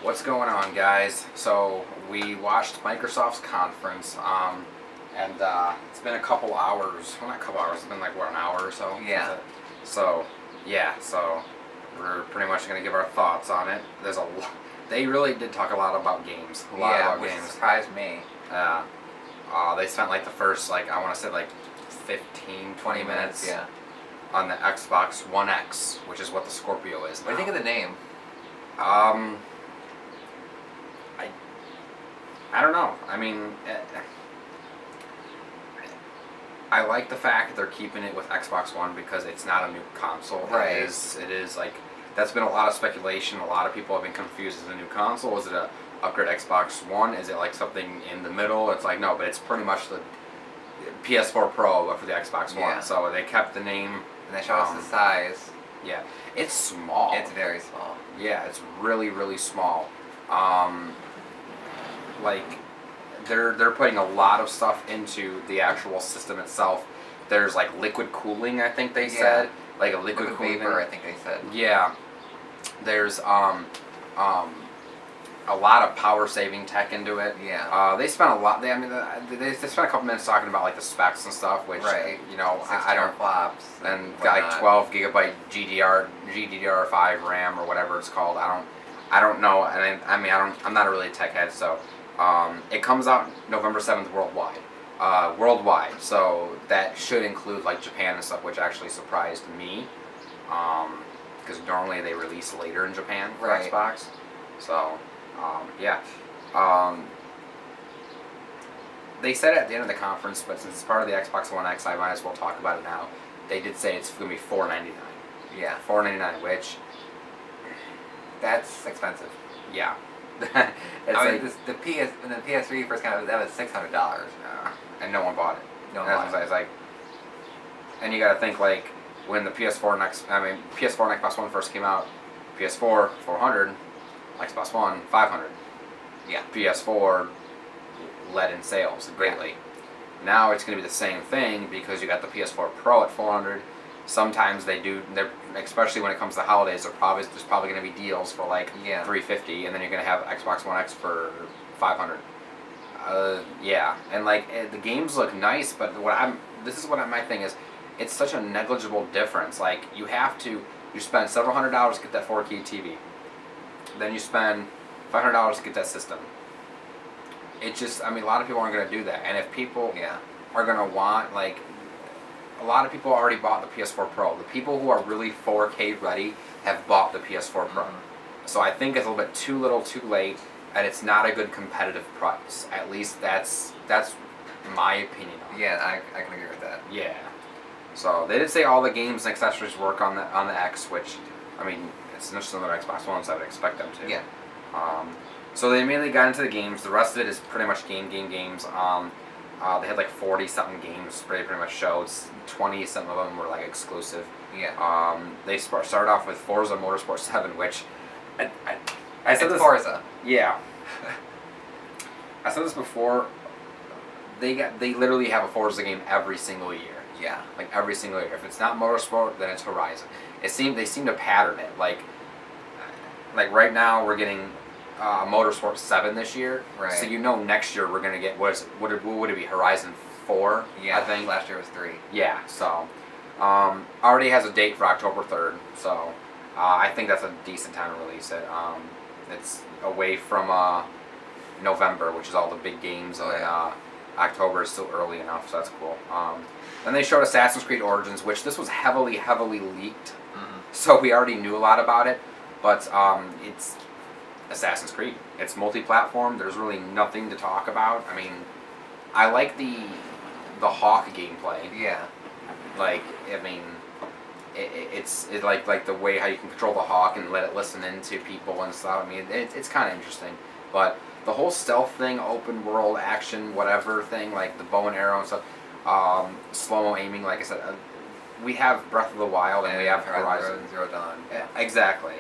What's going on, guys? So we watched Microsoft's conference, and it's been a couple hours. Well, not a couple hours. It's been like an hour or so. Yeah. So yeah. So we're pretty much gonna give our thoughts on it. There's a lot. They really did talk a lot about games. A lot about which games. surprised me. They spent like the first I want to say 15, 20 minutes. Yeah. On the Xbox One X, which is what the Scorpio is. What do you think of the name? I don't know. I mean, I like the fact that they're keeping it with Xbox One because it's not a new console. Right. It is like, that's been a lot of speculation. A lot of people have been confused. Is it a new console? Is it a upgrade Xbox One? Is it like something in the middle? It's like, no, but it's pretty much the PS4 Pro but for the Xbox One. Yeah. So they kept the name. And they showed us the size. Yeah. It's small. It's very small. Yeah, it's really, really small. They're putting a lot of stuff into the actual system itself. There's like liquid cooling, I think they said, like a liquid cooling vapor, I think they said. Yeah, there's a lot of power saving tech into it. Yeah. They spent a lot. They spent a couple minutes talking about like the specs and stuff, which right. I don't. flops And got like 12 gigabyte GDDR5 RAM or whatever it's called. I don't know, and I'm not a really tech head, so it comes out November 7th worldwide. So that should include like Japan and stuff, which actually surprised me, because normally they release later in Japan for right. Xbox. So yeah. They said it at the end of the conference, but since it's part of the Xbox One X, I might as well talk about it now. They did say it's going to be $499. Yeah. $499, which... That's expensive. Yeah. when the PS3 first came out, that was $600. And no one bought it. No one bought it. It's like... And you got to think, like, when the PS4 and Xbox One first came out, PS4, $400, Xbox One, $500. Yeah. PS4 led in sales greatly. Yeah. Now it's going to be the same thing because you got the PS4 Pro at $400. Sometimes especially when it comes to holidays, there's probably going to be deals for like $350, and then you're going to have Xbox One X for $500. Yeah, and like the games look nice, but my thing is, it's such a negligible difference. Like you spend several $100s to get that 4K TV, then you spend $500 to get that system. It just, a lot of people aren't going to do that, and if people are going to want like. A lot of people already bought the PS4 Pro. The people who are really 4K ready have bought the PS4 Pro. Mm-hmm. So I think it's a little bit too little, too late, and it's not a good competitive price. At least that's my opinion on it. Yeah, I can agree with that. Yeah. So they did say all the games and accessories work on the X, which it's just another Xbox One, so I would expect them to. Yeah. So they mainly got into the games. The rest of it is pretty much games. They had like 40-something games pretty much showed. 20-something of them were like exclusive. Yeah. They started off with Forza Motorsport 7, which I said it's this. Forza. Yeah. I said this before. They literally have a Forza game every single year. Yeah. Like every single year. If it's not Motorsport, then it's Horizon. They seem to pattern it. Like right now we're getting Motorsport 7 this year. Right. So next year we're gonna get what would it be, Horizon 4? Yeah. I think last year was 3. Yeah. So already has a date for October 3rd. So I think that's a decent time to release it. It's away from November, which is all the big games, and October is still early enough, so that's cool. Then they showed Assassin's Creed Origins, which this was heavily leaked. Mm-hmm. So we already knew a lot about it, but it's Assassin's Creed. It's multi-platform. There's really nothing to talk about. I like the Hawk gameplay. Yeah. It's like the way how you can control the Hawk and let it listen into people and stuff. It's kind of interesting, but the whole stealth thing, open world action, whatever thing, like the bow and arrow and stuff, slow-mo aiming. Like I said, we have Breath of the Wild and we have Horizon Zero Dawn. Yeah, exactly.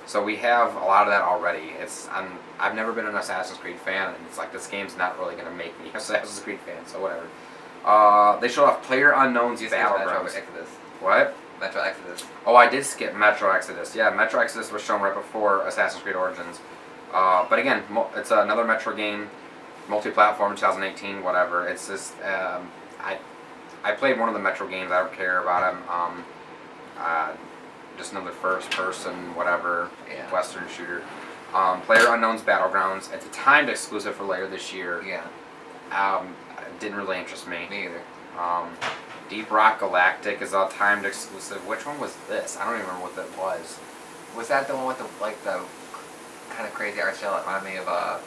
So we have a lot of that already. I've never been an Assassin's Creed fan, and it's like this game's not really gonna make me an Assassin's Creed fan. So whatever. They showed off PlayerUnknown's Battlegrounds. Exodus. What? Metro Exodus. Oh, I did skip Metro Exodus. Yeah, Metro Exodus was shown right before Assassin's Creed Origins. But again, it's another Metro game, multi-platform, 2018, whatever. It's just I played one of the Metro games. I don't care about them. Just another first-person, whatever, Western shooter. Player Unknown's Battlegrounds. It's a timed exclusive for later this year. Yeah. It didn't really interest me. Me either. Deep Rock Galactic is a timed exclusive. Which one was this? I don't even remember what that was. Was that the one with the kind of crazy art style that reminded me of the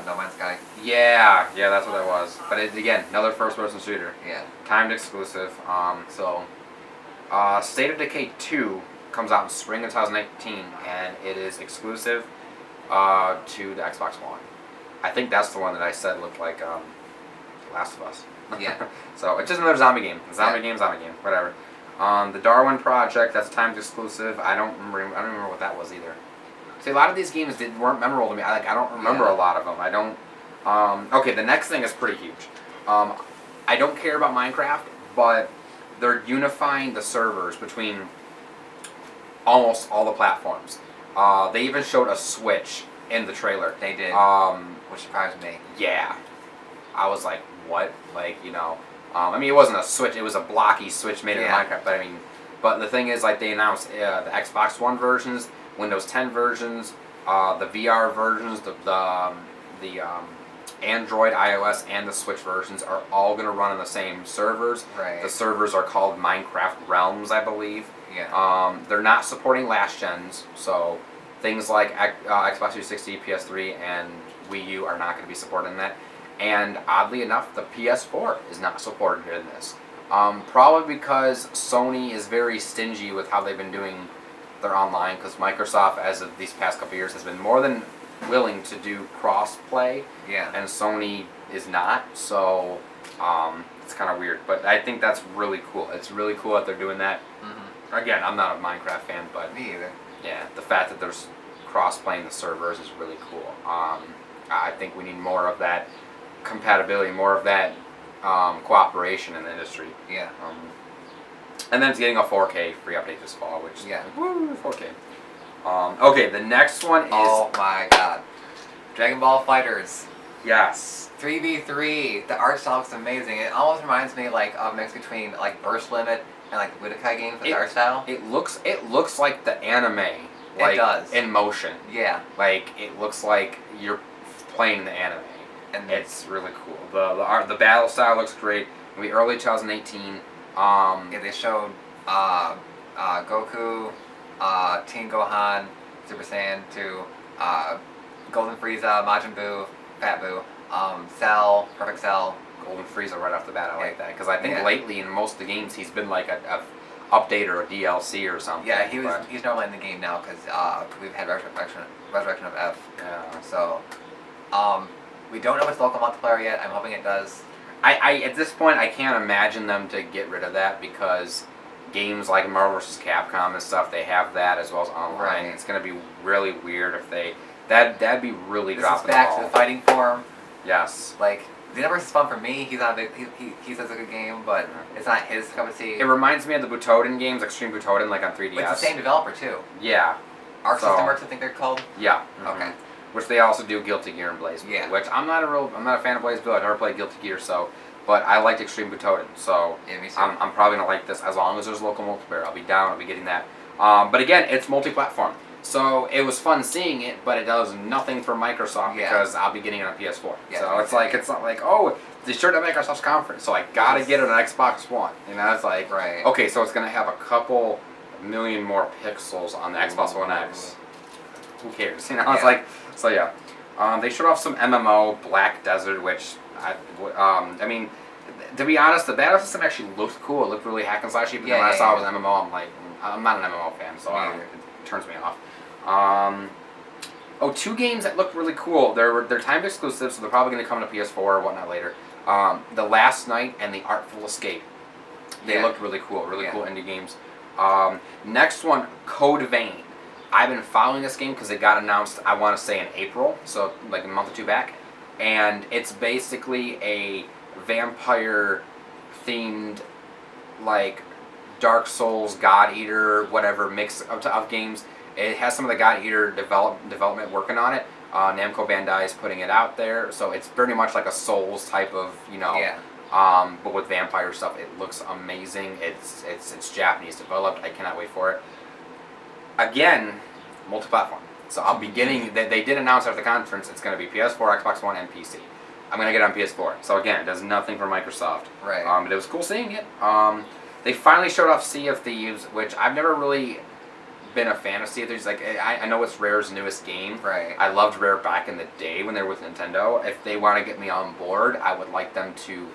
No Man's Sky? Yeah, that's what that was. But again, another first-person shooter. Yeah. Timed exclusive. State of Decay 2 comes out in spring of 2019, and it is exclusive to the Xbox One. I think that's the one that I said looked like Last of Us. Yeah. So it's just another zombie game. Zombie game, whatever. The Darwin Project, that's a timed exclusive. I don't remember what that was either. See, a lot of these games weren't memorable to me. I don't remember a lot of them. I don't. Okay, the next thing is pretty huge. I don't care about Minecraft, but they're unifying the servers between almost all the platforms. They even showed a Switch in the trailer. They did. Which surprised me. Yeah. I was like, what? Like, I mean, it wasn't a Switch. It was a blocky Switch made in Minecraft. But the thing is, like, they announced the Xbox One versions, Windows 10 versions, the VR versions, the Android, iOS, and the Switch versions are all going to run on the same servers. Right. The servers are called Minecraft Realms, I believe. Yeah. They're not supporting last gens, so things like Xbox 360, PS3, and Wii U are not going to be supported in that. And oddly enough, the PS4 is not supported in this. Probably because Sony is very stingy with how they've been doing their online, because Microsoft, as of these past couple years, has been more than willing to do cross-play, and Sony is not, so it's kind of weird. But I think that's really cool. It's really cool that they're doing that. Mm-hmm. Again, I'm not a Minecraft fan, but me either. Yeah, the fact that there's cross-playing the servers is really cool. I think we need more of that compatibility, more of that cooperation in the industry. Yeah. And then it's getting a 4K free update this fall, which woo, 4K. Okay, the next one is... Oh my god. Dragon Ball FighterZ. Yes. 3v3. The art style looks amazing. It almost reminds me like of a mix between like Burst Limit and like the Budokai game for the art style. It looks like the anime. Like, it does. In motion. Yeah. Like, it looks like you're playing the anime. And it's really cool. The battle style looks great. It'll be early 2018. They showed Goku, Teen Gohan, Super Saiyan 2, Golden Frieza, Majin Buu, Fat Buu, Cell, Perfect Cell. Golden Frieza right off the bat, I like that. Because I think lately in most of the games he's been like a update or a DLC or something. Yeah, he's normally in the game now because we've had Resurrection of F. Yeah. So, we don't know if it's local multiplayer yet. I'm hoping it does. I at this point I can't imagine them to get rid of that, because games like Marvel vs. Capcom and stuff, they have that as well as online. Right. It's gonna be really weird if that'd be really dropping the ball. This is back to the fighting form. Yes. Like, Xenoverse is fun for me. He's not a big. He says a good game, but it's not his cup of tea. It reminds me of the Butoden games, Extreme Butoden, like on 3DS. But it's the same developer too. Yeah. Arc System Works, I think they're called. Yeah. Mm-hmm. Okay. Which they also do Guilty Gear and BlazBlue. Yeah. Which I'm not a fan of BlazBlue. I've never played Guilty Gear, but I liked Extreme Butoden, so yeah, me too. I'm probably gonna like this as long as there's local multiplayer. I'll be down. I'll be getting that. But again, it's multi-platform, so it was fun seeing it, but it does nothing for Microsoft because I'll be getting it on PS4. Yeah, so it's not like, oh, they showed it at Microsoft's conference, so I gotta get it on Xbox One. It's like, okay, so it's gonna have a couple million more pixels on the Xbox One X. Who cares? It's like, so yeah. They showed off some MMO, Black Desert, which I mean, to be honest, the battle system actually looked cool. It looked really hack and slashy, but then when I saw it was MMO, I'm like, I'm not an MMO fan, so it turns me off. Two games that look really cool. They're timed exclusive, so they're probably going to come to PS4 or whatnot later. The Last Night and The Artful Escape. They looked really cool. Really cool indie games. Next one, Code Vein. I've been following this game because it got announced, I want to say in April, so like a month or two back. And it's basically a vampire-themed, like, Dark Souls, God Eater, whatever, mix of games. It has some of the God Eater development working on it. Namco Bandai is putting it out there, so it's pretty much like a Souls type of, Yeah. but with vampire stuff. It looks amazing. It's Japanese developed. I cannot wait for it. Again, multi-platform. So I'll be getting. They did announce at the conference it's going to be PS4, Xbox One, and PC. I'm going to get it on PS4. So again, it does nothing for Microsoft. Right. But it was cool seeing it. They finally showed off Sea of Thieves, which I've never really been a fan of Sea of Thieves. Like I know it's Rare's newest game. Right. I loved Rare back in the day when they were with Nintendo. If they want to get me on board, I would like them to,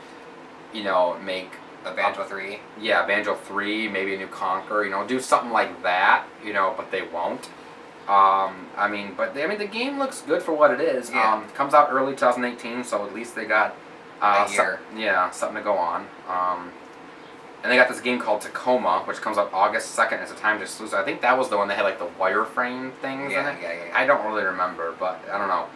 make A Banjo 3. yeah, Banjo 3, maybe a new Conquer, do something like that, but they won't. The game looks good for what it is. Yeah. Comes out early 2018, so at least they got A year. something to go on. And they got this game called Tacoma, which comes out August 2nd. It's a timed exclusive. I think that was the one that had like the wireframe things in it. Yeah. I don't really remember, but I don't know.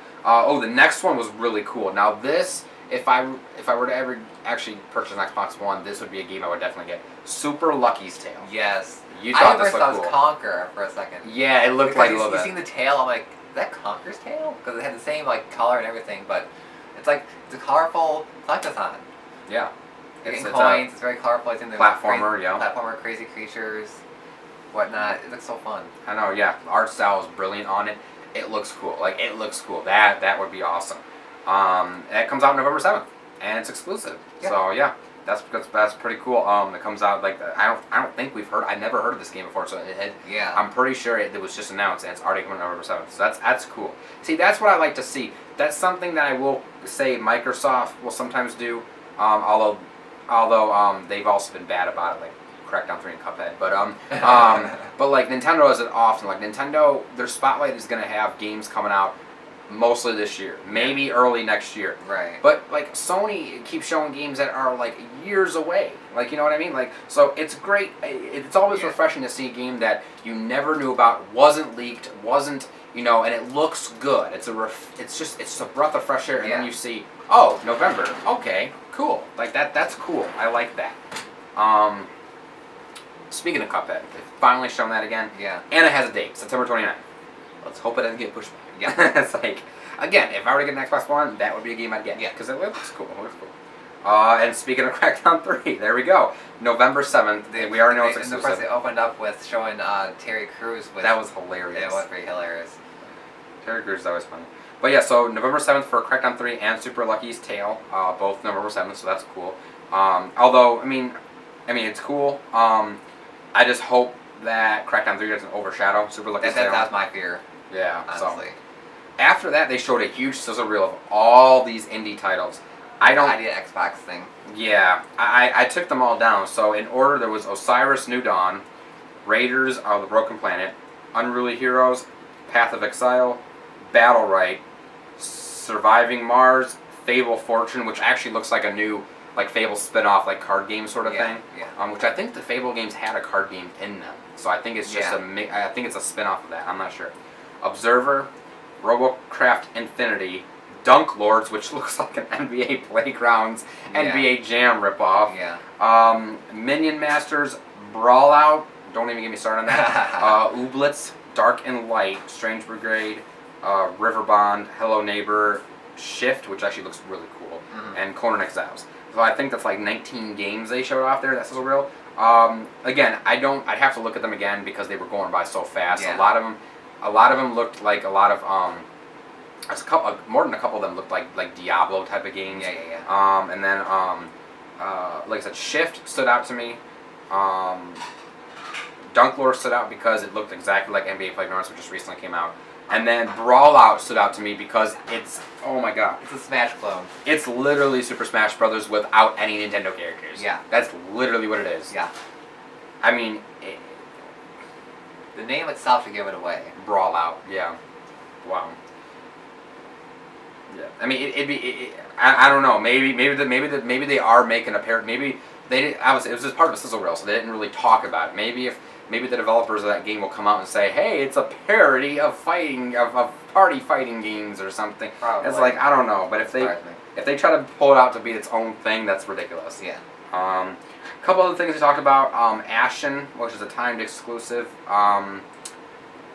The next one was really cool. Now this, if I were to ever actually purchase an Xbox One, this would be a game I would definitely get. Super Lucky's Tale. Yes. You thought I this first thought looked it was cool. Conquer for a second. Yeah, it looked like a little You bit. seen the tail? I'm like, is that Conquer's tail? Because it had the same color and everything, but it's a colorful collectathon. Yeah. You're It's getting a coins. It's very colorful. It's in the platformer, yeah. Platformer, crazy creatures, whatnot. It looks so fun. I know, yeah. Art style is brilliant on it. It looks cool. It looks cool. That would be awesome. It comes out November 7th, and it's exclusive. Yeah. So yeah, that's pretty cool. It comes out I don't think I never heard of this game before. So Yeah. I'm pretty sure it was just announced, and it's already coming November 7th. So that's cool. See, that's what I like to see. That's something that I will say Microsoft will sometimes do. Although they've also been bad about it, like Crackdown 3 and Cuphead. But like Nintendo does it often. Like Nintendo, their spotlight is gonna have games coming out mostly this year, maybe early next year. Right. But like Sony keeps showing games that are like years away. Like, you know what I mean? Like, so it's great. It's always refreshing to see a game that you never knew about, wasn't leaked, wasn't, and it looks good. It's just a breath of fresh air, and then you see, oh, November. Okay, cool. Like that's cool. I like that. Speaking of Cuphead, they've finally shown that again. Yeah. And it has a date, September 29th. Let's hope it doesn't get pushed back. Yeah. It's like, again, if I were to get an Xbox One, that would be a game I'd get. Yeah. Because it looks cool. And speaking of Crackdown 3, there we go. November 7th. We already know it's And of exclusive. course, they opened up with showing Terry Crews. That was hilarious. It was very hilarious. Terry Crews is always funny. But yeah, so November 7th for Crackdown 3 and Super Lucky's Tale, both November 7th, so that's cool. Although, it's cool. I just hope that Crackdown 3 doesn't overshadow Super Lucky's Tale. That's my fear. Yeah, honestly. So. After that, they showed a huge sizzle reel of all these indie titles. I did Xbox thing. Yeah, I took them all down. So in order, there was Osiris New Dawn, Raiders of the Broken Planet, Unruly Heroes, Path of Exile, Battle Right, Surviving Mars, Fable Fortune, which actually looks like a new Fable spin-off card game sort of thing. Yeah. Which I think the Fable games had a card game in them. So I think it's just I think it's a spin-off of that. I'm not sure. Observer, Robocraft Infinity, Dunk Lords, which looks like an NBA Playgrounds, NBA Jam ripoff. Yeah. Minion Masters, Brawl Out. Don't even get me started on that. Ooblets, Dark and Light, Strange Brigade, Riverbond, Hello Neighbor, Shift, which actually looks really cool, and Conan Exiles. So I think that's 19 games they showed off there. That's so real. Again, I'd have to look at them again because they were going by so fast. Yeah. A lot of them looked like a lot of more than a couple of them looked like Diablo type of games. Yeah. And then like I said, Shift stood out to me. Dunk Lord stood out because it looked exactly like NBA Playgrounds, which just recently came out. And then Brawl Out stood out to me because it's, oh my god. It's a Smash clone. It's literally Super Smash Brothers without any Nintendo characters. Yeah. That's literally what it is. Yeah. The name itself should give it away. Brawl Out, yeah. Wow. Yeah. It'd be. I don't know. Maybe they are making a parody. Maybe they did. Obviously, it was just part of a sizzle reel, so they didn't really talk about it. Maybe the developers of that game will come out and say, "Hey, it's a parody of party fighting games or something." Probably. It's I don't know, but if they try to pull it out to be its own thing, that's ridiculous. Yeah. A couple other things we talked about. Ashen, which is a timed exclusive.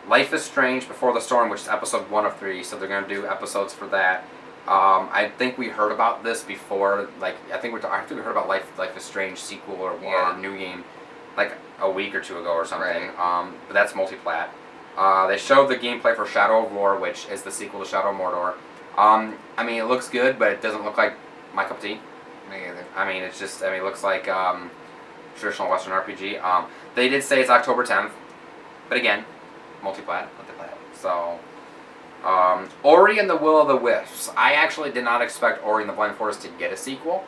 Life is Strange Before the Storm, which is episode 1 of 3, so they're going to do episodes for that. I think we heard about this before. Like I think we heard about Life is Strange sequel or new game like a week or two ago or something. Right. But that's multiplat. They showed the gameplay for Shadow of War, which is the sequel to Shadow of Mordor. I mean, it looks good, but it doesn't look like my cup of tea. Me either. I mean, it's just, it looks like traditional Western RPG. They did say it's October 10th, but again, multiplat. So, Ori and the Will of the Wisps. I actually did not expect Ori and the Blind Forest to get a sequel.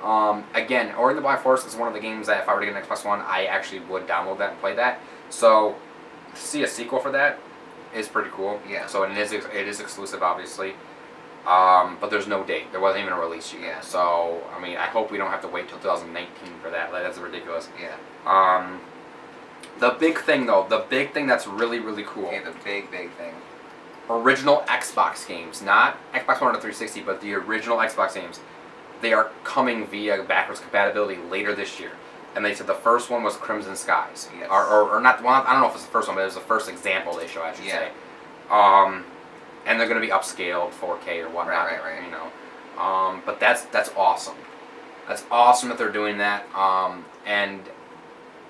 Again, Ori and the Blind Forest is one of the games that if I were to get an Xbox One, I actually would download that and play that. So, to see a sequel for that is pretty cool. Yeah. So it is exclusive, obviously. But there's no date. There wasn't even a release yet. Yeah. So, I mean, I hope we don't have to wait till 2019 for that. That's ridiculous. Yeah. The big thing, though, the big thing that's really, really cool. Okay, the big thing. Original Xbox games. Not Xbox One or 360, but the original Xbox games. They are coming via backwards compatibility later this year. And they said the first one was Crimson Skies. Yes. Or not, well, I don't know if it's the first one, but it was the first example they show, I should say. And they're going to be upscaled 4K or whatnot. Right. You know, but that's awesome. That's awesome that they're doing that. And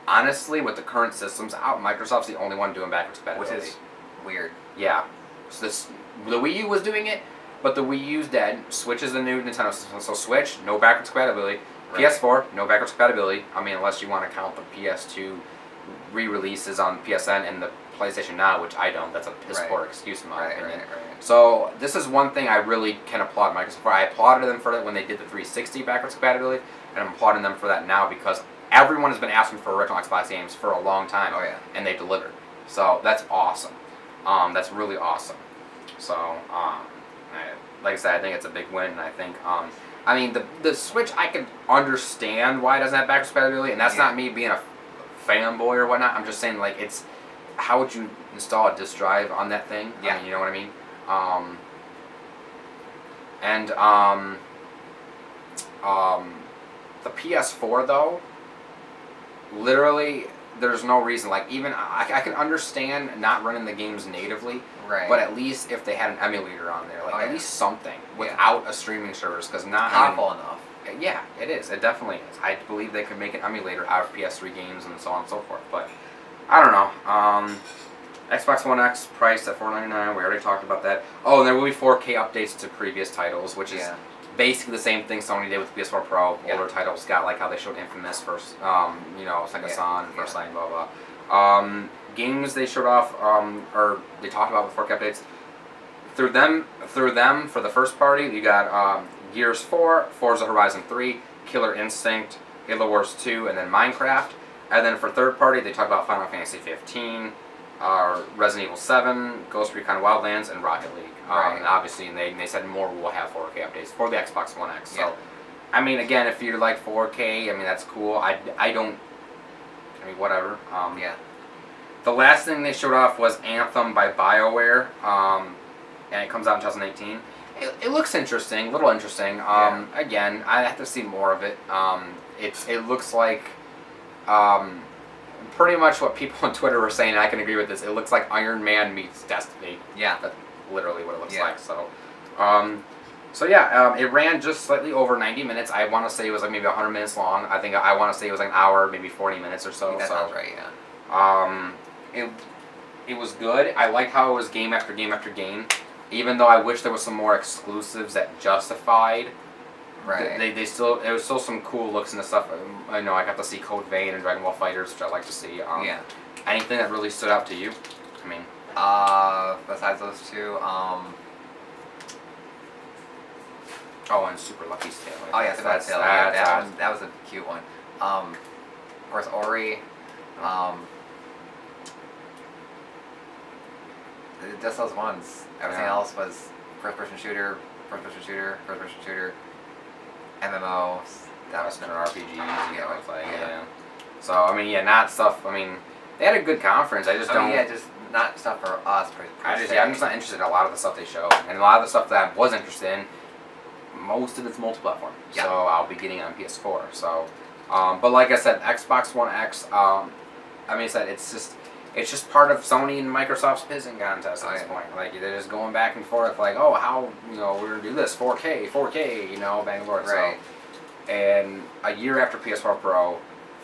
honestly, with the current systems out, Microsoft's the only one doing backwards compatibility. Which is weird. Yeah. So the Wii U was doing it, but the Wii U's dead. Switch is the new Nintendo system. So Switch, no backwards compatibility. Right. PS4, no backwards compatibility. I mean, unless you want to count the PS2 re-releases on PSN and the PlayStation Now, which I don't. That's a piss poor excuse in my opinion. Right. So this is one thing I really can applaud Microsoft for. I applauded them for it when they did the 360 backwards compatibility, and I'm applauding them for that now because everyone has been asking for original Xbox games for a long time. Oh yeah. And they delivered. So that's awesome. That's really awesome. So, like I said, I think it's a big win, and I think, I mean, the Switch, I can understand why it doesn't have backwards compatibility, and that's not me being a fanboy or whatnot. I'm just saying, like, it's, how would you install a disk drive on that thing? Yeah. I mean, you know what I mean? The PS4, though, literally, there's no reason. Like, even I can understand not running the games natively, Right. but at least if they had an emulator on there, like at least something without a streaming service, because not powerful enough. Yeah, it is. It definitely is. I believe they could make an emulator out of PS3 games and so on and so forth. But I don't know. Xbox One X priced at $499. We already talked about that. Oh, and there will be 4K updates to previous titles, which is basically the same thing Sony did with the PS4 Pro. Older titles got like how they showed Infamous first, Second Son, First Light, blah blah. Games they showed off, or they talked about with 4K updates. Through them, for the first party, you got Gears 4, Forza Horizon 3, Killer Instinct, Halo Wars 2, and then Minecraft. And then for third party, they talk about Final Fantasy 15, Resident Evil 7, Ghost Recon Wildlands, and Rocket League. And obviously, and they said more will have 4K updates for the Xbox One X. So, I mean, again, if you like 4K, I mean, that's cool. I mean, whatever. The last thing they showed off was Anthem by BioWare, and it comes out in 2018. It looks interesting, a little interesting. Again, I have to see more of it. It looks like pretty much what people on Twitter were saying, and I can agree with this. It looks like Iron Man meets Destiny. Yeah. That's literally what it looks like. So, it ran just slightly over 90 minutes. I want to say it was like maybe 100 minutes long. I want to say it was like an hour, maybe 40 minutes or so. That sounds right, yeah. It was good. I liked how it was game after game after game. Even though I wish there was some more exclusives that justified. Right. There was still some cool looks and stuff. I know I got to see Code Vein and Dragon Ball FighterZ, which I like to see. Anything that really stood out to you? I mean. Besides those two, Oh, and Super Lucky's Tale. Oh yeah, Super Lucky's Tale. Yeah, that was a cute one. Of course, Ori. Just those ones. Everything else was first-person shooter, MMO. That was RPGs. So I mean, not stuff. I mean, they had a good conference. I just don't. Yeah, just not stuff for us. I'm just not interested in a lot of the stuff they show, and a lot of the stuff that I was interested in. Most of it's multi-platform, so I'll be getting it on PS4. So, but like I said, Xbox One X. I mean, I said it's just it's just part of Sony and Microsoft's pissing contest at this point. Like they're just going back and forth, like, oh, how we're gonna do this 4K, back and forth. Right. So, and a year after PS4 Pro,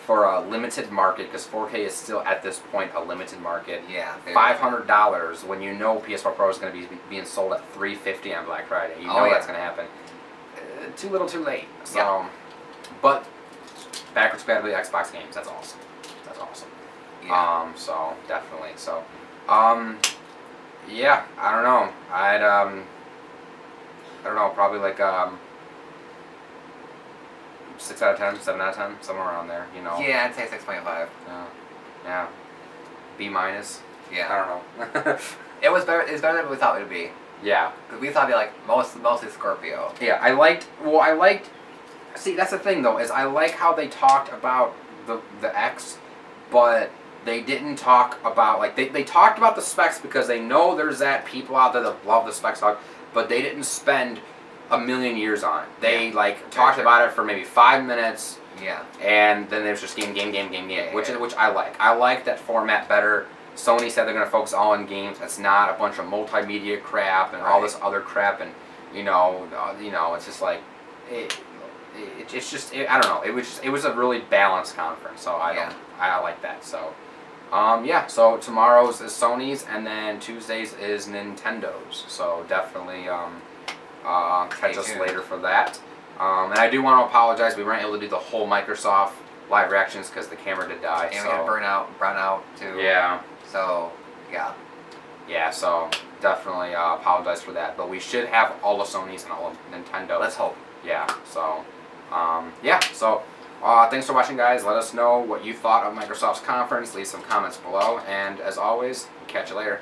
for a limited market, because 4K is still at this point a limited market. Yeah. $500 when you know PS4 Pro is going to be being sold at $350 on Black Friday. You know that's going to happen. Too little, too late. So, but backwards compatibility Xbox games. That's awesome. That's awesome. Yeah. So definitely. So, yeah. I don't know. I don't know. Probably like 6 out of 10, 7 out of 10, somewhere around there. Yeah, I'd say 6.5. Yeah. B minus. Yeah. I don't know. It was better. It's better than we thought it would be. Yeah. Because we thought it'd be like mostly Scorpio. Yeah, I liked. See, that's the thing though, is I like how they talked about the X, but they didn't talk about they talked about the specs because they know there's people out there that love the specs, but they didn't spend a million years on it. They talked about it for maybe 5 minutes. Yeah. And then there's just game, which I like. I like that format better. Sony said they're going to focus all on games. It's not a bunch of multimedia crap and all this other crap, and it's just like it's just I don't know. It was a really balanced conference, so I like that. So so tomorrow's is Sony's, and then Tuesday's is Nintendo's. So definitely catch us later for that. And I do want to apologize. We weren't able to do the whole Microsoft live reactions because the camera did die. And we had brown out too. Yeah. So, yeah. Yeah, so definitely apologize for that. But we should have all of Sony's and all of Nintendo. Let's hope. Yeah, so, thanks for watching, guys. Let us know what you thought of Microsoft's conference. Leave some comments below. And as always, catch you later.